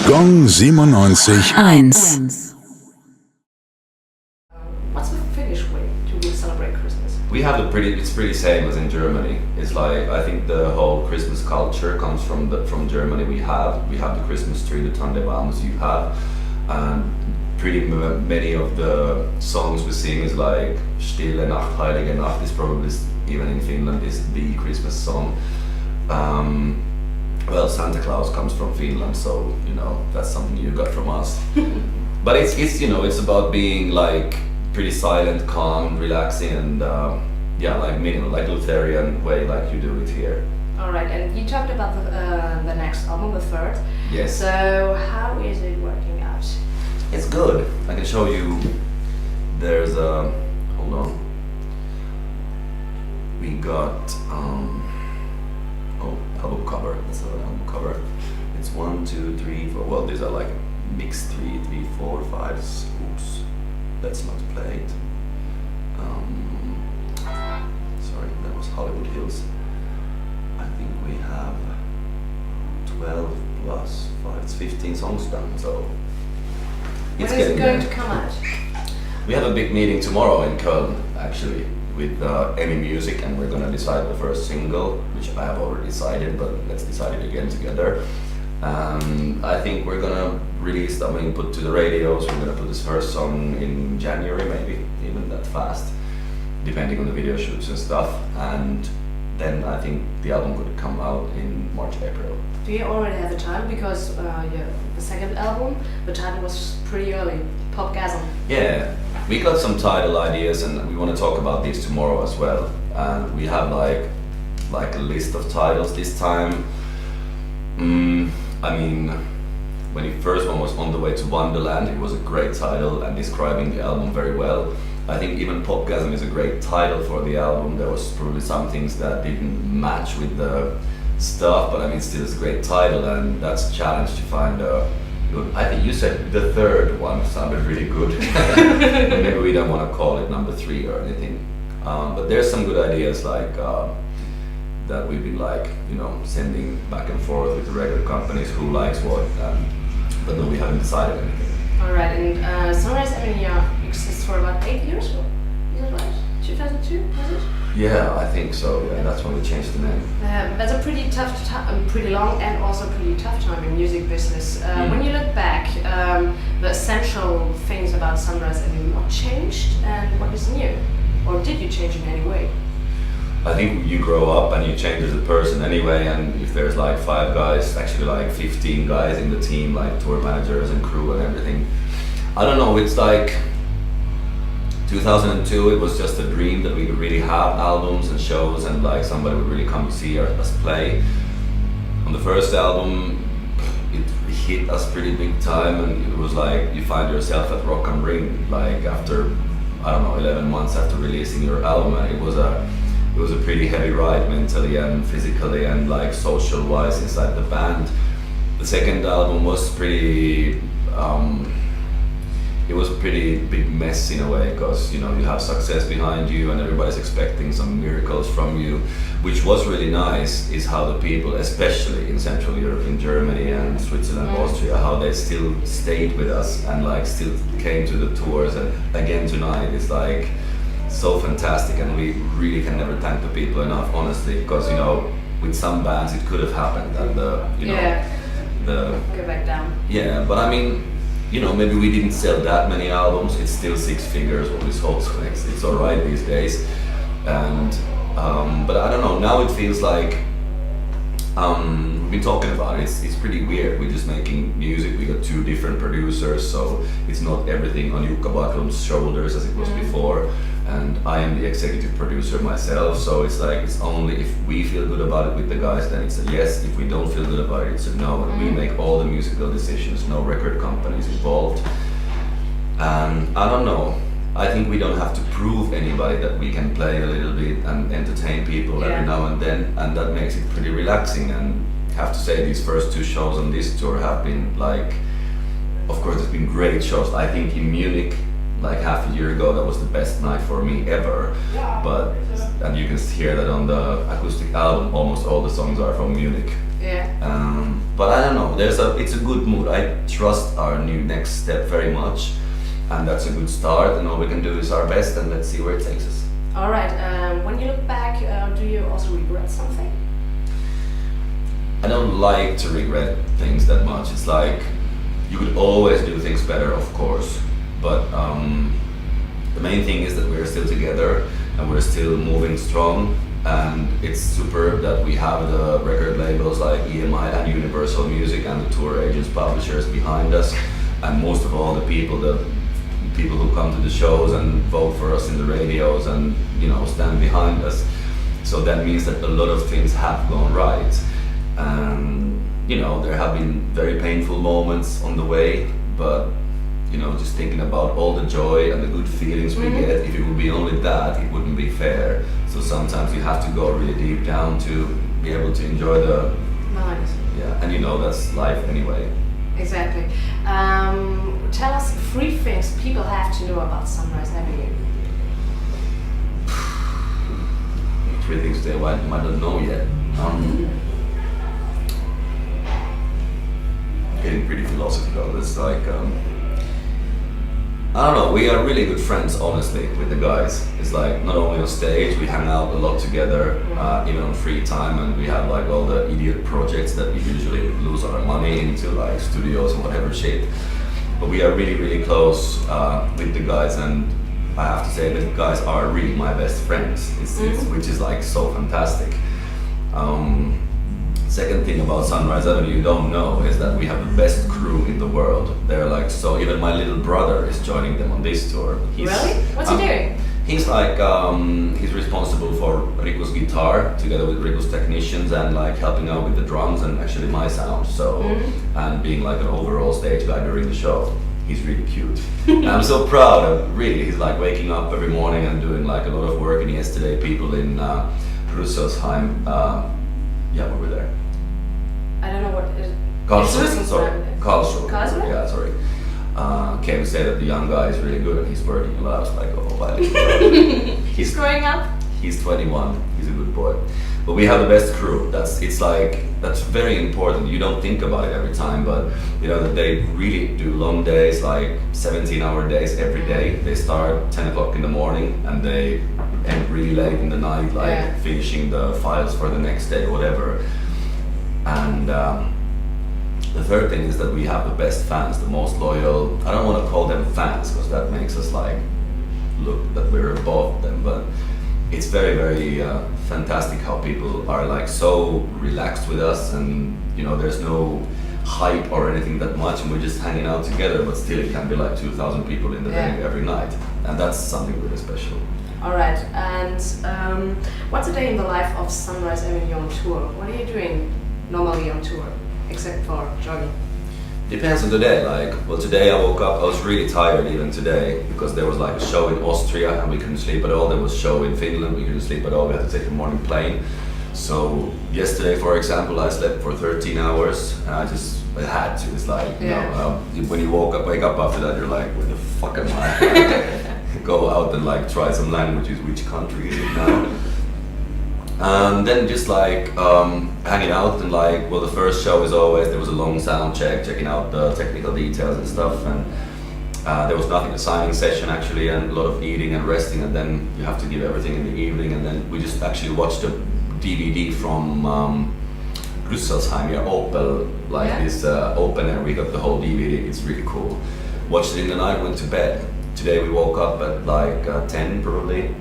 Gong 97.1. What's the Finnish way to celebrate Christmas? We have it's pretty same as in Germany. It's like, I think the whole Christmas culture comes from Germany. We have the Christmas tree, the Tannenbaums you have, and pretty many of the songs we sing is like Stille Nacht, Heilige Nacht is probably, even in Finland, is the Christmas song. Well, Santa Claus comes from Finland, so that's something you got from us. But it's about being like pretty silent, calm, relaxing, and like minimal, like Lutherian way, like you do it here. All right, and you talked about the next album, the third. Yes. So how is it working out? It's good. I can show you. There's a hold on. We got album cover. That's an album cover. It's 1, 2, 3, 4. Well, these are like mixed 3, 4, 5. Oops, that's not played. Sorry, that was Hollywood Hills. I think we have 12 plus 5. It's 15 songs done. So When is it going to come out? We have a big meeting tomorrow in Köln, actually, with Emmy Music, and we're gonna decide the first single, which I have already decided, but let's decide it again together. I think we're gonna release, put to the radios, we're gonna put this first song in January, maybe even that fast, depending on the video shoots and stuff, and then I think the album could come out in March, April. Do you already have the title? Because the second album, the title was pretty early, Popgasm. Yeah, we got some title ideas, and we want to talk about these tomorrow as well. And we have like a list of titles this time. When the first one was On the Way to Wonderland, it was a great title and describing the album very well. I think even Popgasm is a great title for the album. There was probably some things that didn't match with the stuff, but still it's a great title, and that's a challenge to find a good. I think you said the third one sounded really good. Maybe we don't want to call it number 3 or anything. But there's some good ideas like that we've been sending back and forth with the record companies, who likes what, but no, we haven't decided anything. All right, and Sunrise Avenue exists for about 8 years, is that right? 2002, was it? Yeah, I think so. Yeah, that's when we changed the name. That's a pretty tough time, pretty long and also pretty tough time in music business. When you look back, the essential things about Sunrise Avenue, what changed and what is new? Or did you change in any way? I think you grow up and you change as a person anyway, and if there's like 5 guys, actually like 15 guys in the team, like tour managers and crew and everything, I don't know, it's like 2002, it was just a dream that we could really have albums and shows, and like somebody would really come to see us play. On the first album, it hit us pretty big time, and it was like you find yourself at Rock am Ring, like after, 11 months after releasing your album, and it was a pretty heavy ride mentally and physically and like social wise inside the band. The second album was pretty it was a pretty big mess in a way, because you have success behind you and everybody's expecting some miracles from you, which was really nice, is how the people, especially in Central Europe, in Germany and Switzerland, Austria, how they still stayed with us and like still came to the tours. And again tonight it's like so fantastic, and we really can never thank the people enough, honestly, because with some bands it could have happened and the go back down. Yeah, but maybe we didn't sell that many albums. It's still 6 figures what we sold, so it's alright these days. And but I don't know, now it feels like we've been talking about it. It's pretty weird. We're just making music. We got 2 different producers, so it's not everything on Jukka Backlund's shoulders as it was before. And I am the executive producer myself, so it's like it's only if we feel good about it with the guys, then it's a yes. If we don't feel good about it, it's a no. And we make all the musical decisions, no record companies involved. And I don't know, I think we don't have to prove anybody that we can play a little bit and entertain people every now and then, and that makes it pretty relaxing. And I have to say, these first 2 shows on this tour have been like, of course there's been great shows. I think in Munich, like half a year ago, that was the best night for me ever. But and you can hear that on the acoustic album, almost all the songs are from Munich. Yeah. But I don't know. It's a good mood. I trust our new next step very much, and that's a good start. And all we can do is our best, and let's see where it takes us. All right. When you look back, do you also regret something? I don't like to regret things that much. It's like you could always do things better, of course, but the main thing is that we're still together and we're still moving strong. And it's superb that we have the record labels like EMI and Universal Music and the tour agents, publishers behind us, and most of all the people who come to the shows and vote for us in the radios and stand behind us. So that means that a lot of things have gone right. And there have been very painful moments on the way, but just thinking about all the joy and the good feelings we get, if it would be only that, it wouldn't be fair. So sometimes you have to go really deep down to be able to enjoy the Nice. Yeah, and that's life anyway. Exactly. Tell us 3 things people have to know about Sunrise Avenue. 3 things they might not know yet. Getting pretty philosophical. It's like I don't know, we are really good friends, honestly, with the guys. It's like, not only on stage, we hang out a lot together, even on free time, and we have like all the idiot projects that we usually lose our money into, like studios and whatever shit. But we are really, really close with the guys, and I have to say that the guys are really my best friends, which is like so fantastic. Second thing about Sunrise Avenue you don't know is that we have the best crew in the world. They're like, so even my little brother is joining them on this tour. Really? What's he doing? He's like, he's responsible for Rico's guitar together with Rico's technicians and like helping out with the drums and actually my sound. So, and being like an overall stage guy during the show. He's really cute. And I'm so proud of, really, he's like waking up every morning and doing like a lot of work. And yesterday people in Rüsselsheim, yeah, we were there. I don't know what it is. Karlsruhe, sorry. Karlsruhe. Karlsruhe? Yeah, sorry. Came to say that the young guy is really good and he's working a lot. I was like, oh, wow. He's growing up? He's 21. He's a good boy. But we have the best crew. That's very important. You don't think about it every time, but that they really do long days, like 17-hour days every day. They start 10 o'clock in the morning and they end really late in the night, like finishing the files for the next day, whatever. And the third thing is that we have the best fans, the most loyal. I don't want to call them fans because that makes us like look that we're above them, but it's very, very fantastic how people are like so relaxed with us, and there's no hype or anything that much, and we're just hanging out together, but still it can be like 2,000 people in the venue every night, and that's something really special. All right, and what's a day in the life of Sunrise Avenue on tour? What are you doing normally on tour, except for jogging? Depends on the day. Well, today I woke up, I was really tired even today, because there was like a show in Austria and we couldn't sleep at all. There was a show in Finland, we couldn't sleep at all. We had to take the morning plane. So yesterday, for example, I slept for 13 hours. And I had to. It's like, when you wake up after that, you're like, where the fuck am I? Go out and like try some languages. Which country is it now? And then just like hanging out and like, well, the first show is always, there was a long sound check, checking out the technical details and stuff, and there was nothing, a signing session actually, and a lot of eating and resting, and then you have to give everything in the evening, and then we just actually watched a DVD from Rüsselsheim, Opel, like this open air, we got the whole DVD, it's really cool. Watched it in the night, went to bed. Today we woke up at like 10 probably,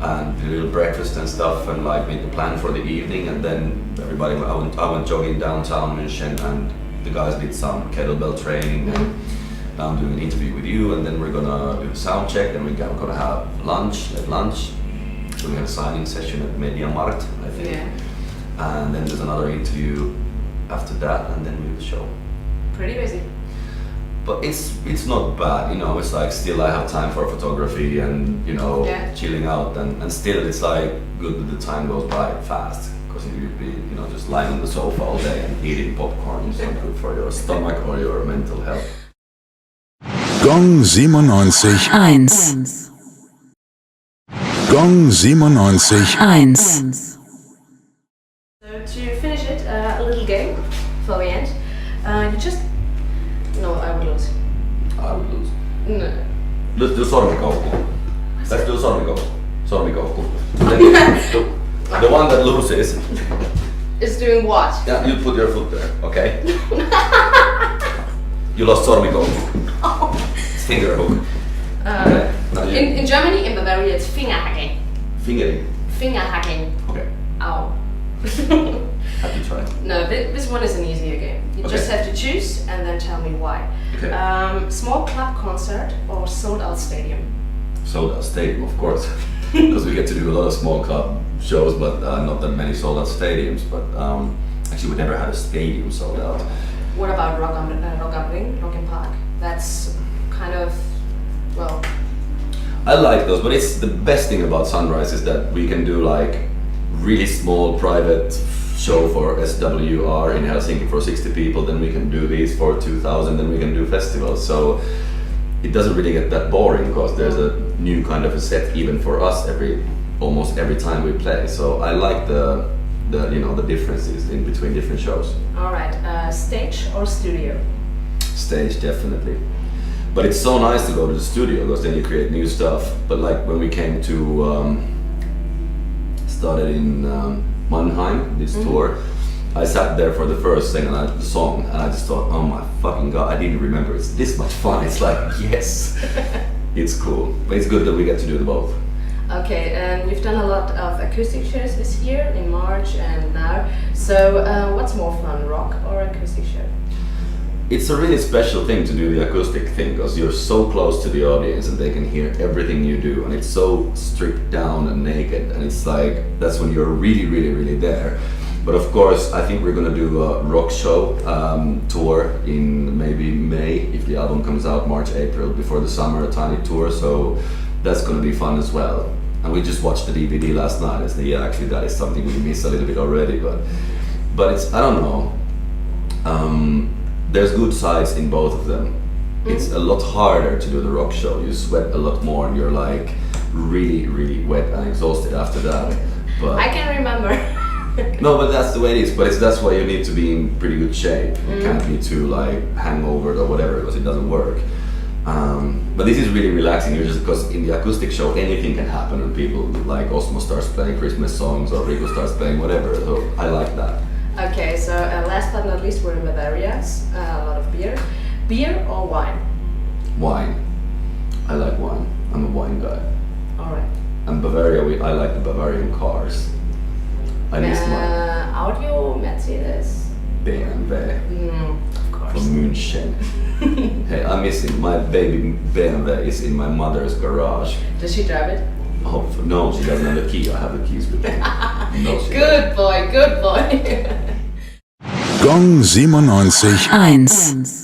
and did a little breakfast and stuff, and like made the plan for the evening, and then everybody, I went jogging downtown München, and the guys did some kettlebell training, and now I'm doing an interview with you, and then we're gonna do a sound check, and we're gonna have lunch, at lunch. So we have a signing session at Mediamarkt, I think, and then there's another interview after that, and then we do the show. Pretty busy. But it's not bad, it's like still I have time for photography and, chilling out, and still it's like good that the time goes by fast, because you'd be, just lying on the sofa all day and eating popcorn. It's not good for your stomach or your mental health. Gong 97.1. Gong 97.1. So to finish it, a little game for the end. You just... No, I would lose. I would lose. No. Let's do sormikoukku. Let's do sormikoukku. The one that loses. Is doing what? Yeah, you put your foot there, okay? You lost sormikoukku. It's finger hook. Okay. Now you. In Germany, in Bavaria, it's fingerhacking. Fingering. Fingerhacking. Okay. Ow. Have you tried? No, this one is an easier game. You just have to choose and then tell me why. Okay. Small club concert or sold out stadium? Sold out stadium, of course, because we get to do a lot of small club shows, but not that many sold out stadiums. But actually, we never had a stadium sold out. What about Rock in Park? That's kind of, well... I like those, but it's the best thing about Sunrise is that we can do like really small private show for SWR in Helsinki for 60 people, then we can do these for 2,000, then we can do festivals. So it doesn't really get that boring because there's a new kind of a set even for us almost every time we play. So I like the differences in between different shows. All right, stage or studio? Stage, definitely. But it's so nice to go to the studio because then you create new stuff. But like when we came to started in Mannheim, this tour, I sat there for the first song and I just thought, oh my fucking god, I didn't remember it's this much fun. It's like, yes, it's cool. But it's good that we get to do the both. Okay, and you've done a lot of acoustic shows this year, in March and now. So what's more fun, rock or acoustic show? It's a really special thing to do the acoustic thing because you're so close to the audience and they can hear everything you do, and it's so stripped down and naked, and it's like that's when you're really, really, really there. But of course, I think we're gonna do a rock show tour in maybe May if the album comes out, March, April, before the summer, a tiny tour. So that's gonna be fun as well. And we just watched the DVD last night. And yeah, actually that is something we miss a little bit already, but it's, I don't know. There's good sides in both of them. It's a lot harder to do the rock show. You sweat a lot more and you're like really, really wet and exhausted after that. But I can remember. no, but that's the way it is. But that's why you need to be in pretty good shape. You can't be too like hangovered or whatever because it doesn't work. But this is really relaxing. You're just because in the acoustic show anything can happen and people like Osmo starts playing Christmas songs or Rico starts playing whatever. So I like that. Okay, so last but not least, we're in Bavaria. A lot of beer. Beer or wine? Wine. I like wine. I'm a wine guy. All right. And Bavaria, I like the Bavarian cars. I miss my Audio, Mercedes. BMW Of course. from München. Hey, I'm missing my baby BMW is in my mother's garage. Does she drive it? Oh, no, she doesn't have the key. I have the keys with me. No, she Good boy, good boy. Gong 97.1